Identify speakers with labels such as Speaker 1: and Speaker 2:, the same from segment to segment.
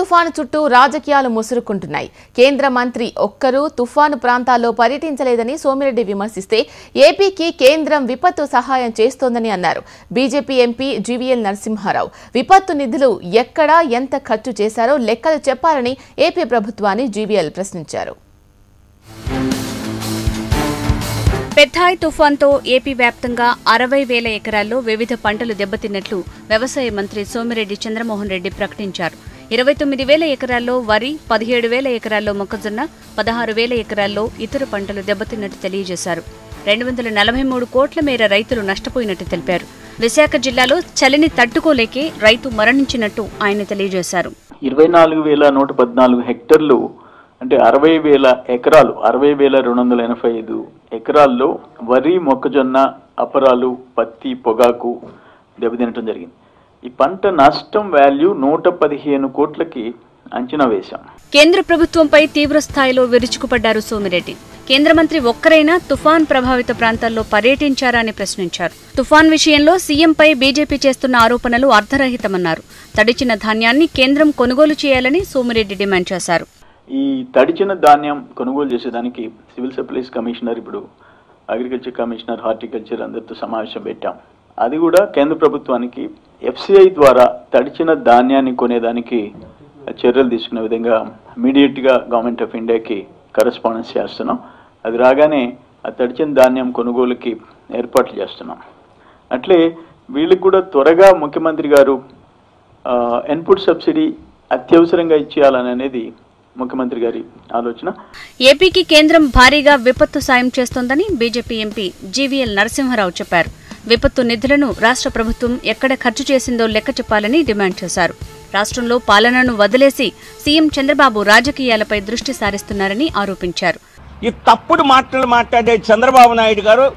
Speaker 1: తుఫాను చుట్టూ రాజకీయాలు ముసురుకుంటున్నాయి. కేంద్ర మంత్రి ఒక్కరూ తుఫాను ప్రాంతాల్లో పర్యటించలేదని సోమిరెడ్డి విమర్శిస్తే ఏపీకి కేంద్రం విపత్తు సహాయం చేస్తోందని అన్నారు. బీజేపీ ఎంపీ జీవీఎల్ నరసింహారావు విపత్తు నిధులు ఎక్కడ ఎంత ఖర్చు చేశారో లెక్కలు చెప్పాలని ఏపీ ప్రభుత్వాన్ని జీవీఎల్ ప్రశ్నించారు.
Speaker 2: పెథాయ్ తుఫాన్తో ఏపీ వ్యాప్తంగా 60,000 ఎకరాల్లో వివిధ పంటలు దెబ్బతిన్నట్లు వ్యవసాయ మంత్రి సోమిరెడ్డి చంద్రమోహన్ రెడ్డి ప్రకటించారు. 29,000 ఎకరాల్లో వరి, 17,000 ఎకరాల్లో మొక్కజొన్న, 16,000 ఎకరాల్లో ఇతర పంటలు దెబ్బతిన్నట్టు తెలియజేశారు. 243 కోట్ల మేర రైతులు నష్టపోయినట్టు తెలిపారు. విశాఖ జిల్లాలో చలిని తట్టుకోలేకే రైతు మరణించినట్టు ఆయన తెలియజేశారు.
Speaker 3: 24,114 హెక్టర్లు అంటే 60,000 ఎకరాలు, 60,285 ఎకరాల్లో వరి, మొక్కజొన్న, అపరాలు, పత్తి, పొగాకు దెబ్బతినటం జరిగింది. ఈ పంట నష్టం వాల్యూ 115 కోట్లకి అంచనా వేశాం.
Speaker 2: కేంద్ర ప్రభుత్వంపై తీవ్ర స్థాయిలో విరుచుకుపడ్డారు సోమిరెడ్డి. కేంద్ర మంత్రి ఒక్కరైనా తుఫాన్ ప్రభావిత ప్రాంతాల్లో పర్యటించారా అని ప్రశ్నించారు. తుఫాన్ విషయంలో సీఎంపై బీజేపీ చేస్తున్న ఆరోపణలు అర్ధరహితమన్నారు. తడిచిన ధాన్యాన్ని కేంద్రం కొనుగోలు చేయాలని సోమిరెడ్డి డిమాండ్ చేశారు.
Speaker 3: ఈ తడిచిన ధాన్యం కొనుగోలు చేసేదానికి సివిల్ సప్లైస్ కమిషనర్, ఇప్పుడు అగ్రికల్చర్ కమిషనర్, హార్టికల్చర్ అందరితో సమావేశం పెట్టాం. అది కూడా కేంద్ర ప్రభుత్వానికి ఎఫ్సిఐ ద్వారా తడిచిన ధాన్యాన్ని కొనేదానికి చర్యలు తీసుకునే విధంగా ఇమీడియట్గా గవర్నమెంట్ ఆఫ్ ఇండియాకి కరెస్పాండెన్స్ చేస్తున్నాం. అది రాగానే ఆ తడిచిన ధాన్యం కొనుగోలుకి ఏర్పాట్లు చేస్తున్నాం. అట్లే వీళ్ళకి కూడా త్వరగా ముఖ్యమంత్రి గారు ఇన్పుట్ సబ్సిడీ అత్యవసరంగా ఇచ్చేయాలని అనేది ముఖ్యమంత్రి గారి ఆలోచన.
Speaker 2: ఏపీకి కేంద్రం భారీగా విపత్తు సాయం చేస్తోందని బీజేపీ ఎంపీ జీవీఎల్ నరసింహారావు చెప్పారు. విపత్తు నిధులను రాష్ట్ర ప్రభుత్వం ఎక్కడ ఖర్చు చేసిందో లెక్క చెప్పాలని డిమాండ్ చేశారు. రాష్ట్రంలో పాలనను వదిలేసి సీఎం చంద్రబాబు రాజకీయాలపై దృష్టి సారిస్తున్నారని ఆరోపించారు.
Speaker 4: ఈ తప్పుడు మాటలు మాట్లాడే చంద్రబాబు నాయుడు గారు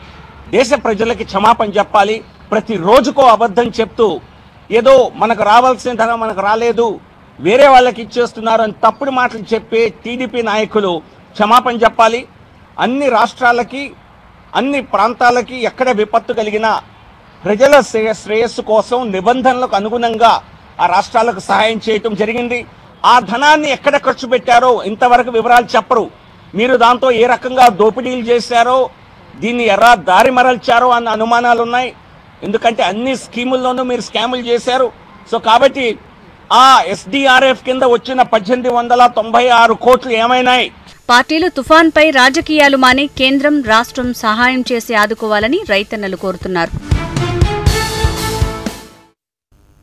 Speaker 4: దేశ ప్రజలకి క్షమాపణ చెప్పాలి. ప్రతి రోజుకో అబద్ధం చెప్తూ ఏదో మనకు రావాల్సిన ధర మనకు రాలేదు, వేరే వాళ్ళకి ఇచ్చేస్తున్నారు అని తప్పుడు మాటలు చెప్పే టీడీపీ నాయకులు క్షమాపణ చెప్పాలి. అన్ని రాష్ట్రాలకి, అన్ని ప్రాంతాలకి ఎక్కడ విపత్తు కలిగినా ప్రజల శ్రేయస్సు కోసం నిబంధనలకు అనుగుణంగా ఆ రాష్ట్రాలకు సహాయం చేయటం జరిగింది. ఆ ధనాన్ని ఎక్కడ ఖర్చు పెట్టారో ఇంతవరకు వివరాలు చెప్పరు. మీరు దాంతో ఏ రకంగా దోపిడీలు చేశారో, దీన్ని ఎలా దారి మరల్చారో అన్న అనుమానాలు ఉన్నాయి. ఎందుకంటే అన్ని స్కీముల్లోనూ మీరు స్కాములు చేశారు. సో కాబట్టి ఆ ఎస్డీఆర్ఎఫ్ కింద వచ్చిన 1896 కోట్లు ఏమైనాయి?
Speaker 2: పార్టీలు తుఫాన్పై రాజకీయాలు మాని కేంద్రం, రాష్ట్రం సహాయం చేసి ఆదుకోవాలని రైతన్నలు కోరుతున్నారు.